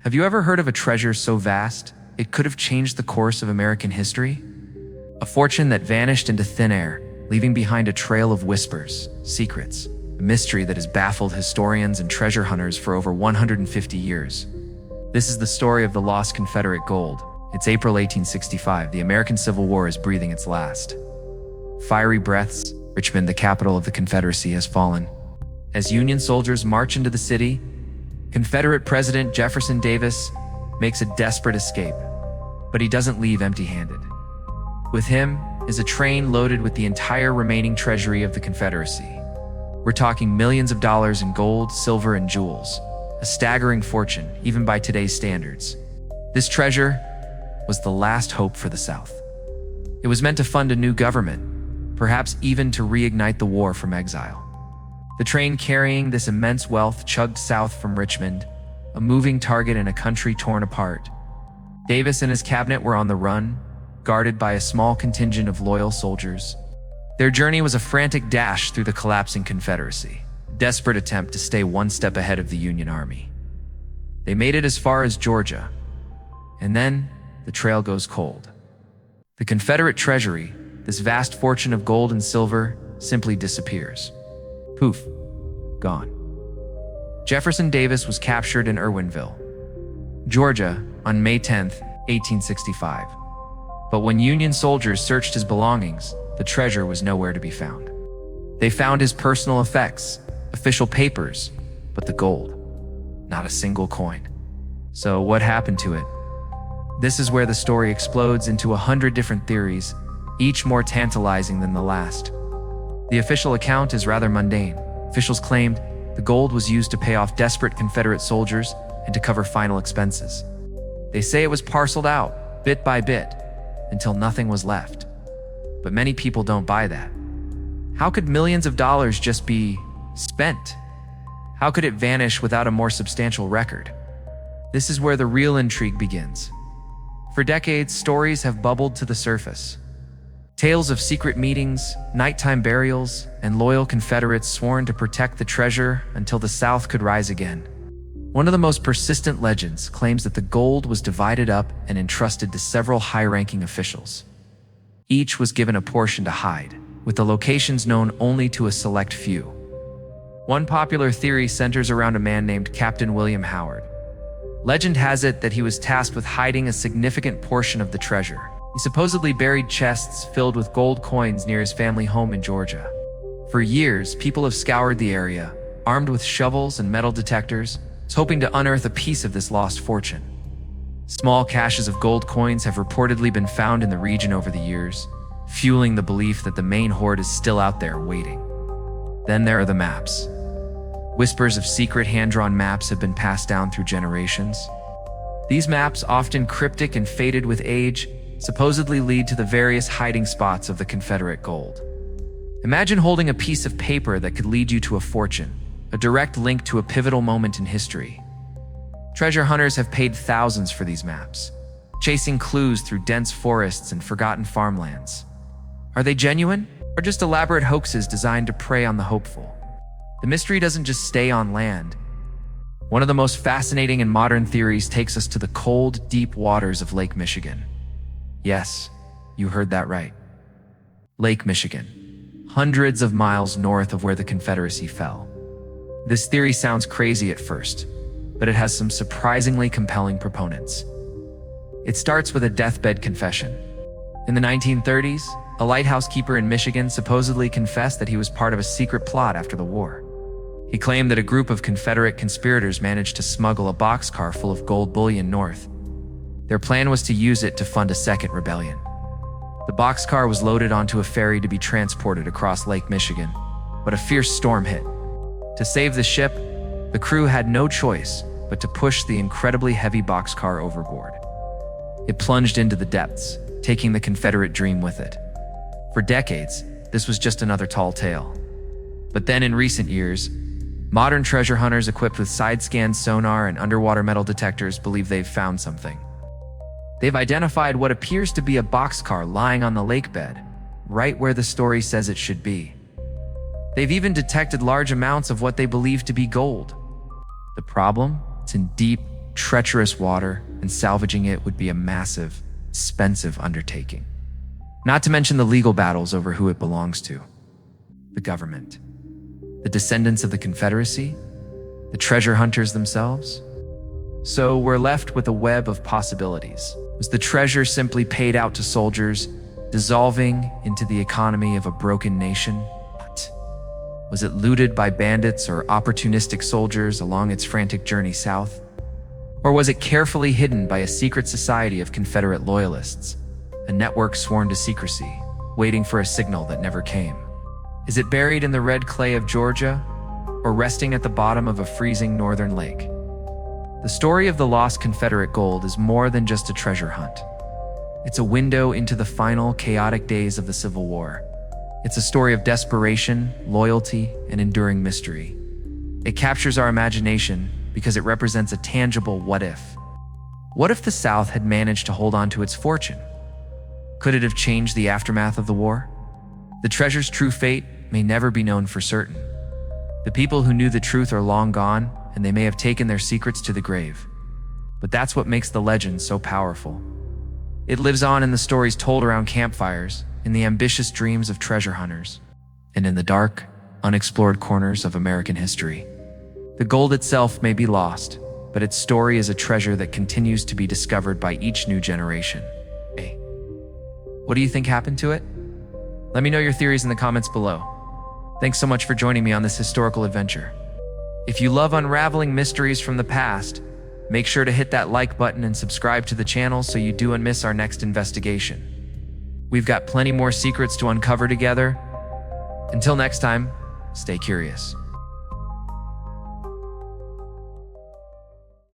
Have you ever heard of a treasure so vast, it could have changed the course of American history? A fortune that vanished into thin air, leaving behind a trail of whispers, secrets, a mystery that has baffled historians and treasure hunters for over 150 years. This is the story of the Lost Confederate Gold. It's April 1865. The American Civil War is breathing its last. Fiery breaths, Richmond, the capital of the Confederacy, has fallen. As Union soldiers march into the city, Confederate President Jefferson Davis makes a desperate escape, but he doesn't leave empty-handed. With him is a train loaded with the entire remaining treasury of the Confederacy. We're talking millions of dollars in gold, silver, and jewels, a staggering fortune, even by today's standards. This treasure was the last hope for the South. It was meant to fund a new government, perhaps even to reignite the war from exile. The train carrying this immense wealth chugged south from Richmond, a moving target in a country torn apart. Davis and his cabinet were on the run, guarded by a small contingent of loyal soldiers. Their journey was a frantic dash through the collapsing Confederacy, a desperate attempt to stay one step ahead of the Union Army. They made it as far as Georgia, and then the trail goes cold. The Confederate treasury, this vast fortune of gold and silver, simply disappears. Poof, gone. Jefferson Davis was captured in Irwinville, Georgia, on May 10, 1865. But when Union soldiers searched his belongings, the treasure was nowhere to be found. They found his personal effects, official papers, but the gold, not a single coin. So what happened to it? This is where the story explodes into 100 different theories, each more tantalizing than the last. The official account is rather mundane. Officials claimed the gold was used to pay off desperate Confederate soldiers and to cover final expenses. They say it was parceled out, bit by bit, until nothing was left. But many people don't buy that. How could millions of dollars just be spent? How could it vanish without a more substantial record? This is where the real intrigue begins. For decades, stories have bubbled to the surface. Tales of secret meetings, nighttime burials, and loyal Confederates sworn to protect the treasure until the South could rise again. One of the most persistent legends claims that the gold was divided up and entrusted to several high-ranking officials. Each was given a portion to hide, with the locations known only to a select few. One popular theory centers around a man named Captain William Howard. Legend has it that he was tasked with hiding a significant portion of the treasure. He supposedly buried chests filled with gold coins near his family home in Georgia. For years, people have scoured the area, armed with shovels and metal detectors, hoping to unearth a piece of this lost fortune. Small caches of gold coins have reportedly been found in the region over the years, fueling the belief that the main hoard is still out there waiting. Then there are the maps. Whispers of secret hand-drawn maps have been passed down through generations. These maps, often cryptic and faded with age, supposedly lead to the various hiding spots of the Confederate gold. Imagine holding a piece of paper that could lead you to a fortune, a direct link to a pivotal moment in history. Treasure hunters have paid thousands for these maps, chasing clues through dense forests and forgotten farmlands. Are they genuine, or just elaborate hoaxes designed to prey on the hopeful? The mystery doesn't just stay on land. One of the most fascinating and modern theories takes us to the cold, deep waters of Lake Michigan. Yes, you heard that right. Lake Michigan, hundreds of miles north of where the Confederacy fell. This theory sounds crazy at first, but it has some surprisingly compelling proponents. It starts with a deathbed confession. In the 1930s, a lighthouse keeper in Michigan supposedly confessed that he was part of a secret plot after the war. He claimed that a group of Confederate conspirators managed to smuggle a boxcar full of gold bullion north. Their plan was to use it to fund a second rebellion. The boxcar was loaded onto a ferry to be transported across Lake Michigan, but a fierce storm hit. To save the ship, the crew had no choice but to push the incredibly heavy boxcar overboard. It plunged into the depths, taking the Confederate dream with it. For decades, this was just another tall tale. But then in recent years, modern treasure hunters equipped with side-scan sonar and underwater metal detectors believe they've found something. They've identified what appears to be a boxcar lying on the lake bed, right where the story says it should be. They've even detected large amounts of what they believe to be gold. The problem? It's in deep, treacherous water, and salvaging it would be a massive, expensive undertaking. Not to mention the legal battles over who it belongs to. The government. The descendants of the Confederacy? The treasure hunters themselves? So we're left with a web of possibilities. Was the treasure simply paid out to soldiers, dissolving into the economy of a broken nation? What? Was it looted by bandits or opportunistic soldiers along its frantic journey south? Or was it carefully hidden by a secret society of Confederate loyalists, a network sworn to secrecy, waiting for a signal that never came? Is it buried in the red clay of Georgia, or resting at the bottom of a freezing northern lake? The story of the Lost Confederate Gold is more than just a treasure hunt. It's a window into the final chaotic days of the Civil War. It's a story of desperation, loyalty, and enduring mystery. It captures our imagination because it represents a tangible what if. What if the South had managed to hold on to its fortune? Could it have changed the aftermath of the war? The treasure's true fate may never be known for certain. The people who knew the truth are long gone, and they may have taken their secrets to the grave. But that's what makes the legend so powerful. It lives on in the stories told around campfires, in the ambitious dreams of treasure hunters, and in the dark, unexplored corners of American history. The gold itself may be lost, but its story is a treasure that continues to be discovered by each new generation. Hey, what do you think happened to it? Let me know your theories in the comments below. Thanks so much for joining me on this historical adventure. If you love unraveling mysteries from the past, make sure to hit that like button and subscribe to the channel so you don't miss our next investigation. We've got plenty more secrets to uncover together. Until next time, stay curious.